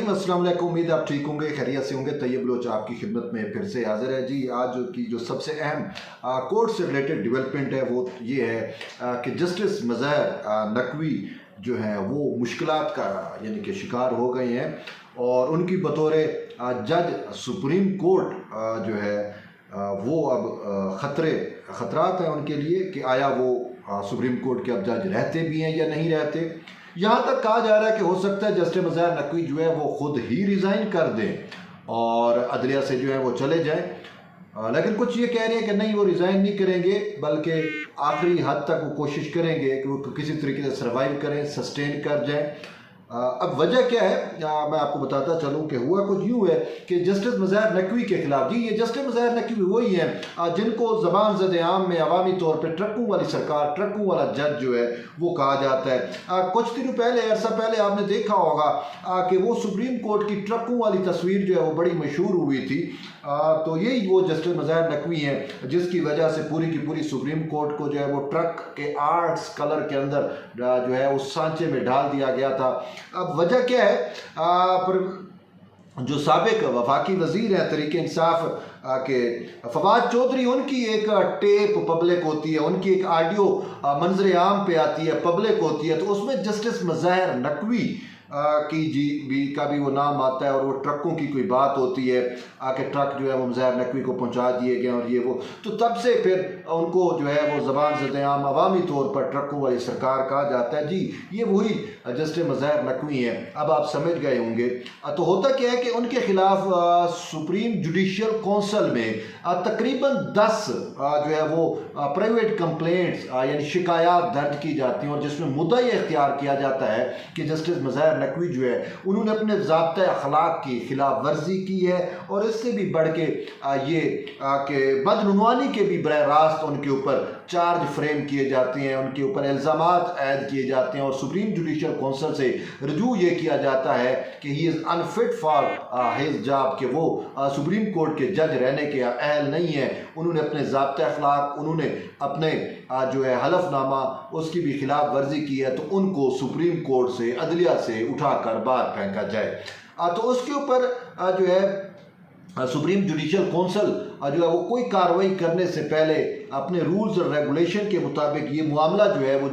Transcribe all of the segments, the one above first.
रहीम, अस्सलाम वालेकुम। उम्मीद आप ठीक होंगे, खैरियत से होंगे। तैयब बलोच आपकी खिदमत में फिर से हाजिर है जी। आज की जो सबसे अहम कोर्ट से रिलेटेड डेवलपमेंट है वो ये है कि जस्टिस मज़हर नकवी जो हैं वो मुश्किलात का यानी कि शिकार हो गए हैं और उनकी बतौर जज सुप्रीम कोर्ट जो है वो अब ख़तरात हैं उनके लिए कि आया वो सुप्रीम कोर्ट के अब जज रहते भी हैं या नहीं रहते। यहाँ तक कहा जा रहा है कि हो सकता है जस्टिस मज़हर नकवी जो है वो खुद ही रिज़ाइन कर दें और अदलिया से जो है वो चले जाएं। लेकिन कुछ ये कह रहे हैं कि नहीं, वो रिज़ाइन नहीं करेंगे बल्कि आखिरी हद तक वो कोशिश करेंगे कि वो किसी तरीके से सर्वाइव करें, सस्टेन कर जाएं। अब वजह क्या है मैं आपको बताता चलूँ कि हुआ कुछ यूँ है कि जस्टिस मज़हर नकवी के खिलाफ, जी ये जस्टिस मज़हर नकवी वही हैं जिनको ज़बान ज़द आम में अवामी तौर पर ट्रकों वाली सरकार, ट्रकों वाला जज जो है वो कहा जाता है। कुछ दिनों पहले, अरसा पहले आपने देखा होगा कि वो सुप्रीम कोर्ट की ट्रकों वाली तस्वीर जो है वो बड़ी मशहूर हुई थी। तो यही वो जस्टिस मज़हर नकवी हैं जिसकी वजह से पूरी की पूरी सुप्रीम कोर्ट को जो है वो ट्रक के आर्ट्स कलर के अंदर जो है उस सांचे में डाल दिया गया था। अब वजह क्या है, पर जो साबिक वफाकी वज़ीर हैं तहरीक इंसाफ के फवाद चौधरी, उनकी एक टेप पब्लिक होती है, उनकी एक ऑडियो मंजर आम पे आती है, पब्लिक होती है, तो उसमें जस्टिस मज़हर नकवी की का भी वो नाम आता है और वो ट्रकों की कोई बात होती है कि ट्रक जो है वो मज़हर नकवी को पहुंचा दिए गए और ये वो, तो तब से फिर उनको जो है वो ज़बान ज़द आम अवामी तौर पर ट्रकों वाली सरकार कहा जाता है। जी ये वही जस्टिस मज़हर नकवी हैं। अब आप समझ गए होंगे। तो होता क्या है कि उनके खिलाफ सुप्रीम जुडिशल कौंसिल में तकरीबन 10 जो है वो प्राइवेट कंप्लेंट्स यानी शिकायत दर्ज की जाती हैं और जिसमें मुद्दा ये इख्तियार किया जाता है कि जस्टिस मज़हर नकवी जो है उन्होंने अपने ज़ाब्ता अखलाक की खिलाफ वर्जी की है और इससे भी बढ़ के ये कि बदनुमानी के भी बरह रास्त उनके ऊपर चार्ज फ्रेम किए जाते हैं, उनके ऊपर इल्ज़ामात ऐद किए जाते हैं और सुप्रीम जुडिशल कौंसिल से रजू ये किया जाता है कि he is unfit for his job, कि वो सुप्रीम कोर्ट के जज रहने के अहल नहीं है। उन्होंने अपने ज़ाब्ता अखलाक, उन्होंने अपने जो है हलफनामा उसकी भी खिलाफ वर्जी की है, तो उनको सुप्रीम कोर्ट से अदलिया से उठाकर बाहर फेंका जाए। तो उसके ऊपर जो है सुप्रीम जुडिशल कौंसिल जो है वो कोई कार्रवाई करने से पहले अपने रूल्स और रेगुलेशन के मुताबिक ये मामला जो है वो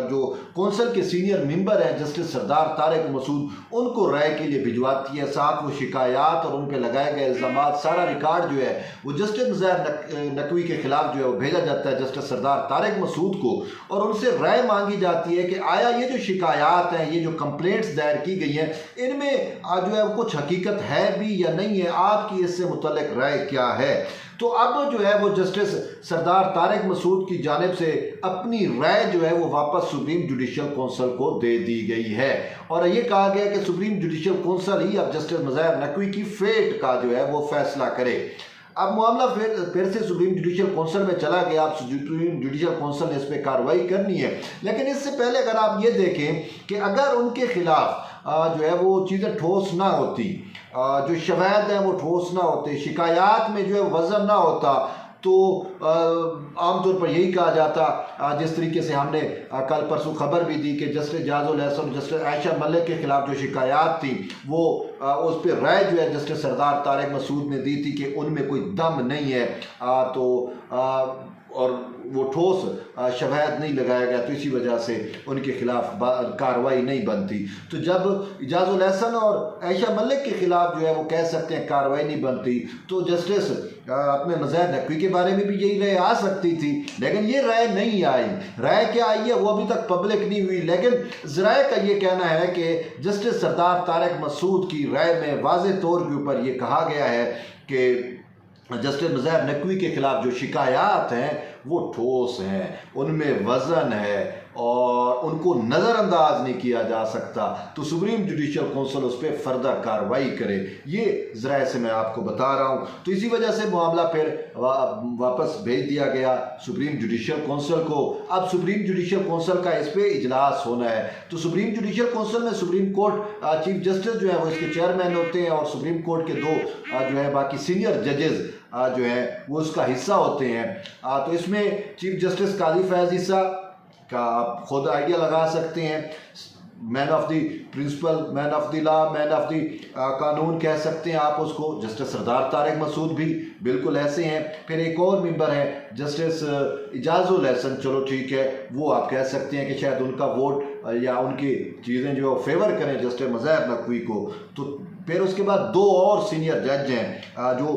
जो कौंसिल के सीनियर मेंबर हैं जस्टिस सरदार तारिक मसूद, उनको राय के लिए भिजवाती है। साथ वो शिकायत और उन पर लगाए गए इल्ज़ामात, सारा रिकॉर्ड जो है वो जस्टिस मज़हर नकवी के खिलाफ जो है वो भेजा जाता है जस्टिस सरदार तारिक मसूद को और उनसे राय मांगी जाती है कि आया ये जो शिकायत हैं, ये जो कंप्लेंट्स दायर की गई हैं, इनमें जो है कुछ हकीकत है भी या नहीं है, आपकी इससे मुतल्लिक राय क्या है। तो अब जो है वो जस्टिस सरदार तारिक मसूद की जानिब से अपनी राय जो है वो वापस सुप्रीम जुडिशल कौंसिल को दे दी गई है और ये कहा गया कि सुप्रीम जुडिशल कौंसिल ही अब जस्टिस मज़हर नकवी की फेट का जो है वो फैसला करे। अब मामला फिर से सुप्रीम जुडिशल कौंसिल में चला गया। अब सुप्रीम जुडिशल कौंसिल ने इस पर कार्रवाई करनी है, लेकिन इससे पहले अगर आप ये देखें कि अगर उनके खिलाफ जो है वो चीज़ें ठोस ना होती, जो शवायद हैं वो ठोस ना होते, शिकायत में जो है वज़न ना होता, तो आमतौर पर यही कहा जाता, जिस तरीके से हमने कल परसों खबर भी दी कि जस्टिस जाजुल एहसन, जस्टिस आयशा मलिक के खिलाफ जो शिकायत थी वो उस पर राय जो है जस्टिस सरदार तारिक मसूद ने दी थी कि उनमें कोई दम नहीं है, तो और वो ठोस शवाहद नहीं लगाया गया, तो इसी वजह से उनके खिलाफ कार्रवाई नहीं बनती। तो जब इजाजुल एहसन और आयशा मलिक के खिलाफ जो है वो कह सकते हैं कार्रवाई नहीं बनती, तो जस्टिस अपने मज़हर नकवी के बारे में भी यही राय आ सकती थी, लेकिन ये राय नहीं आई। राय क्या आई है वो अभी तक पब्लिक नहीं हुई, लेकिन ज़राए का ये कहना है कि जस्टिस सरदार तारिक मसूद की राय में वाज़े तौर के ऊपर ये कहा गया है कि जस्टिस मज़हर नकवी के खिलाफ जो शिकायत हैं वो ठोस हैं, उनमें वज़न है और उनको नज़रअंदाज नहीं किया जा सकता, तो सुप्रीम जुडिशल कौंसिल उस पर फर्दर कार्रवाई करे। ये ज़राए से मैं आपको बता रहा हूँ। तो इसी वजह से मामला फिर वापस भेज दिया गया सुप्रीम जुडिशल कौंसिल को। अब सुप्रीम जुडिशल कौंसिल का इस पर इजलास होना है, तो सुप्रीम जुडिशल कौंसिल में सुप्रीम कोर्ट चीफ जस्टिस जो है वो इसके चेयरमैन होते हैं और सुप्रीम कोर्ट के 2 जो है बाकी सीनियर जजेस जो है वो उसका हिस्सा होते हैं। तो इसमें चीफ जस्टिस काजी फैज़ ईसा का आप खुद आइडिया लगा सकते हैं। Man of the principle, man of the law, man of the कानून कह सकते हैं आप उसको। जस्टिस सरदार तारिक मसूद भी बिल्कुल ऐसे हैं। फिर एक और मेंबर है जस्टिस इजाजुल एहसन, चलो ठीक है, वो आप कह सकते हैं कि शायद उनका वोट या उनकी चीज़ें जो फेवर करें जस्टिस मज़हर नकवी को। तो फिर उसके बाद दो और सीनियर जज हैं जो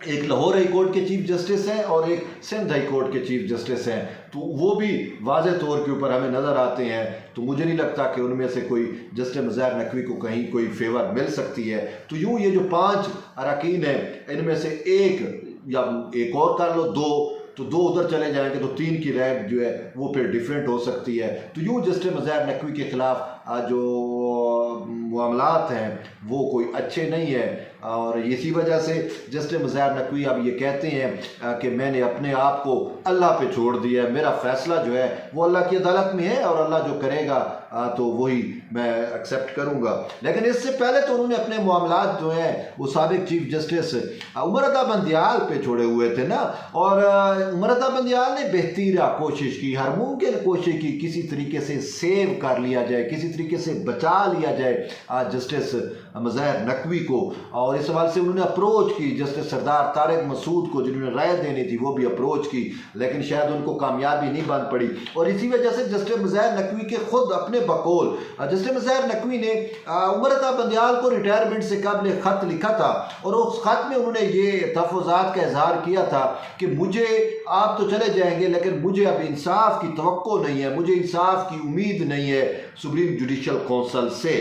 एक लाहौर हाई कोर्ट के चीफ जस्टिस हैं और एक सिंध हाई कोर्ट के चीफ जस्टिस हैं। तो वो भी वाज़ेह तौर के ऊपर हमें नज़र आते हैं। तो मुझे नहीं लगता कि उनमें से कोई जस्टिस मज़हर नकवी को कहीं कोई फेवर मिल सकती है। तो यूँ ये जो 5 अरकान हैं, इनमें से एक या एक और कर लो, तो दो उधर चले जाएंगे तो 3 की राय जो है वो फिर डिफरेंट हो सकती है। तो यूँ जस्टिस मज़हर नकवी के ख़िलाफ़ जो मामलात हैं वो कोई अच्छे नहीं है। और इसी वजह से जस्टिस मज़हर नकवी अब ये कहते हैं कि मैंने अपने आप को अल्लाह पे छोड़ दिया है, मेरा फ़ैसला जो है वो अल्लाह की अदालत में है और अल्लाह जो करेगा तो वही मैं एक्सेप्ट करूँगा। लेकिन इससे पहले तो उन्होंने अपने मामलात जो हैं वो साबिक चीफ जस्टिस उमर अता बंदियाल पे छोड़े हुए थे ना। और उमर अता बंदियाल ने बेहतरीन कोशिश की, हर मुमकिन कोशिश की किसी तरीके से सेव कर लिया जाए, किसी तरीके से बचा लिया जाए जस्टिस मज़हर नकवी को। और इस सवाल से उन्होंने अप्रोच की जस्टिस सरदार तारिक मसूद को, जिन्होंने राय देनी थी वो भी अप्रोच की, लेकिन शायद उनको कामयाबी नहीं बन पड़ी। और इसी वजह से जस्टिस मज़हर नकवी के खुद अपने बकौल जस्टिस मज़हर नकवी ने उमर अता बंदियाल को रिटायरमेंट से कबल ख़त लिखा था और उस ख़त में उन्होंने ये तहफ़्फ़ुज़ात का इजहार किया था कि मुझे आप तो चले जाएंगे लेकिन मुझे अब इंसाफ की तवक्को नहीं है, मुझे इंसाफ की उम्मीद नहीं है सुप्रीम जुडिशल कौंसिल से।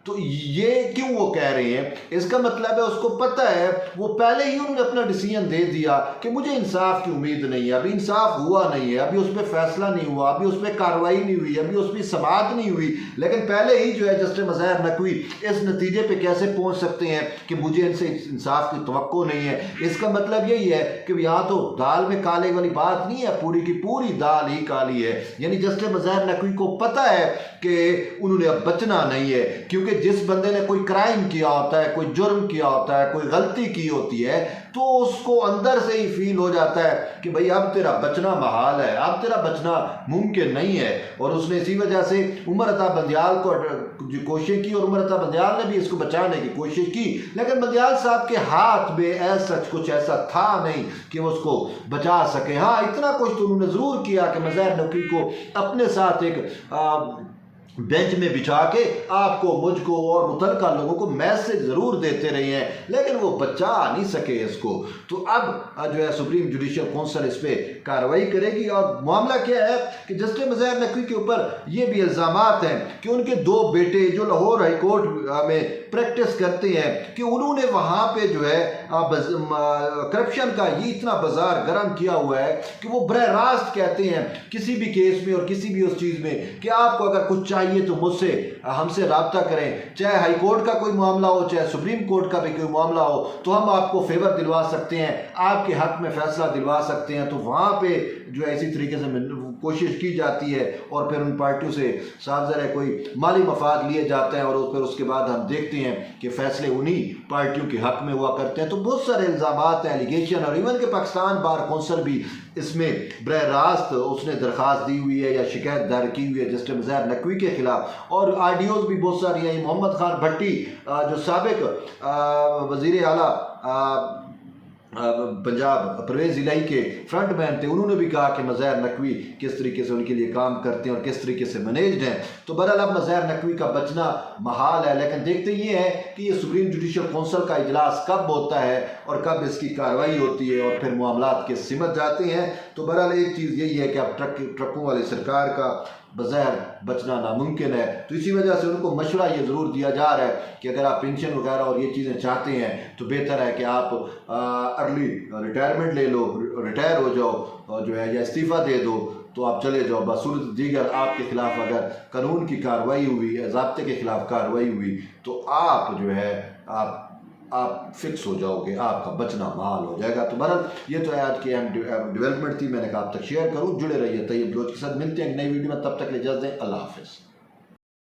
तो ये क्यों वो कह रहे हैं, इसका मतलब है उसको पता है, वो पहले ही उन्होंने अपना डिसीजन दे दिया कि मुझे इंसाफ की उम्मीद नहीं है, अभी इंसाफ हुआ नहीं है, अभी उस पर फैसला नहीं हुआ, अभी उस पर कार्रवाई नहीं हुई, अभी उस पर समाअत नहीं हुई। लेकिन पहले ही जो है जस्टिस मज़हर नकवी इस नतीजे पे कैसे पहुंच सकते हैं कि मुझे इनसे इंसाफ की तवक्को नहीं है। इसका मतलब यही है कि यहाँ तो दाल में काले वाली बात नहीं है, पूरी की पूरी दाल ही काली है। यानी जस्टिस मज़हर नकवी को पता है कि उन्होंने अब बचना नहीं है, क्योंकि जिस बंदे ने कोई क्राइम किया होता है, कोई जुर्म किया होता है, कोई गलती की होती है, तो उसको अंदर से ही फील हो जाता है कि भाई अब तेरा बचना महाल है, अब तेरा बचना मुमकिन नहीं है। और उसने इसी वजह से उमर अता बंदियाल को कोशिश की और उमर अता बंदियाल ने भी इसको बचाने की कोशिश की, लेकिन बंदियाल साहब के हाथ में ऐसा कुछ ऐसा था नहीं कि वो उसको बचा सके। हाँ, इतना कुछ तो उन्होंने ज़रूर किया कि मज़हर नकवी को अपने साथ एक बेंच में बिछा के आपको, मुझको और मुतलका लोगों को मैसेज ज़रूर देते रहे हैं, लेकिन वो बचा नहीं सके इसको। तो अब जो है सुप्रीम जुडिशल कौंसिल इस पर कार्रवाई करेगी। और मामला क्या है कि जस्टिस मज़हर नकवी के ऊपर ये भी इल्ज़ामात हैं कि उनके 2 बेटे जो लाहौर हाई कोर्ट में प्रैक्टिस करते हैं कि उन्होंने वहाँ पे जो है करप्शन का ये इतना बाजार गर्म किया हुआ है कि वो बरह रास्त कहते हैं किसी भी केस में और किसी भी उस चीज़ में कि आपको अगर कुछ चाहिए तो मुझसे, हमसे रब्ता करें, चाहे हाई कोर्ट का कोई मामला हो, चाहे सुप्रीम कोर्ट का भी कोई मामला हो, तो हम आपको फेवर दिलवा सकते हैं, आपके हक में फैसला दिलवा सकते हैं। तो वहाँ पे जो है इसी तरीके से कोशिश की जाती है और फिर उन पार्टियों से साफ ज़रा कोई माली मफाद लिए जाते हैं और फिर उसके बाद हम देखते हैं कि फैसले उन्हीं पार्टियों के हक में हुआ करते हैं। तो बहुत सारे इल्ज़ामात हैं, एलिगेशन, और इवन के पाकिस्तान बार कौंसिल भी इसमें बरह रास्त उसने दरख्वास्त दी हुई है या शिकायत दायर की हुई है जस्टिस मज़हर नकवी के खिलाफ। और आडियोज़ भी बहुत सारी हैं। मोहम्मद खान भट्टी जो साबिक वज़ीर आला पंजाब परवेज़ इलाही के फ्रंट मैन थे, उन्होंने भी कहा कि मज़हर नकवी किस तरीके से उनके लिए काम करते हैं और किस तरीके से मैनेज्ड हैं। तो बहरहाल अब मज़हर नकवी का बचना महाल है। लेकिन देखते ये है कि ये सुप्रीम जुडिशल कौंसिल का इजलास कब होता है और कब इसकी कार्रवाई होती है और फिर मामलात के सिमट जाते हैं। तो बहरहाल एक चीज़ यही है कि अब ट्रकों वाली सरकार का बज़हर बचना नामुमकिन है। तो इसी वजह से उनको मशवरा ये ज़रूर दिया जा रहा है कि अगर आप पेंशन वगैरह और ये चीज़ें चाहते हैं तो बेहतर है कि आप अर्ली रिटायरमेंट ले लो, रिटायर हो जाओ और जो है या इस्तीफ़ा दे दो तो आप चले जाओ। बसूरत दीगर आपके ख़िलाफ़ अगर कानून की कार्रवाई हुई, ज़ाब्ते के ख़िलाफ़ कार्रवाई हुई तो आप जो है आप फिक्स हो जाओगे, आपका बचना महाल हो जाएगा। तो बहरहाल ये तो है आज की अहम डेवलपमेंट थी, मैंने कहा आप तक शेयर करूँ। जुड़े रहिए तैयब बलोच के साथ, मिलते हैं एक नई वीडियो में, तब तक ले इजाज़त दें, अल्लाह हाफ़िज़।